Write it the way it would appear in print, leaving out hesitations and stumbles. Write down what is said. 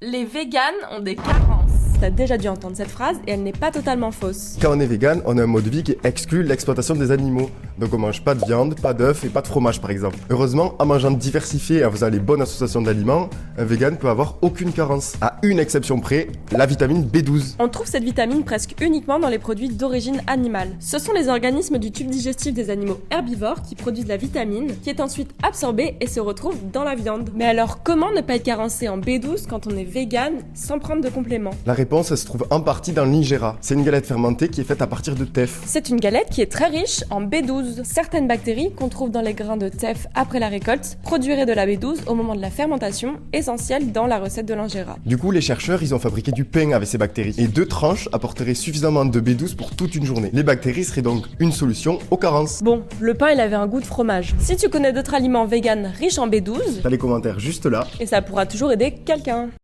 Les véganes ont des carences. T'as déjà dû entendre cette phrase et elle n'est pas totalement fausse. Quand on est vegan, on a un mode de vie qui exclut l'exploitation des animaux. Donc on mange pas de viande, pas d'œufs et pas de fromage par exemple. Heureusement, en mangeant diversifié et en faisant les bonnes associations d'aliments, un vegan peut avoir aucune carence. À une exception près, la vitamine B12. On trouve cette vitamine presque uniquement dans les produits d'origine animale. Ce sont les organismes du tube digestif des animaux herbivores qui produisent la vitamine, qui est ensuite absorbée et se retrouve dans la viande. Mais alors comment ne pas être carencé en B12 quand on est vegan sans prendre de compléments? La réponse, elle se trouve en partie dans l'ingéra. C'est une galette fermentée qui est faite à partir de teff. C'est une galette qui est très riche en B12. Certaines bactéries qu'on trouve dans les grains de teff après la récolte produiraient de la B12 au moment de la fermentation, essentielle dans la recette de l'ingéra. Du coup, les chercheurs, ils ont fabriqué du pain avec ces bactéries. Et 2 tranches apporteraient suffisamment de B12 pour toute une journée. Les bactéries seraient donc une solution aux carences. Bon, le pain il avait un goût de fromage. Si tu connais d'autres aliments véganes riches en B12, T'as les commentaires juste là. et ça pourra toujours aider quelqu'un.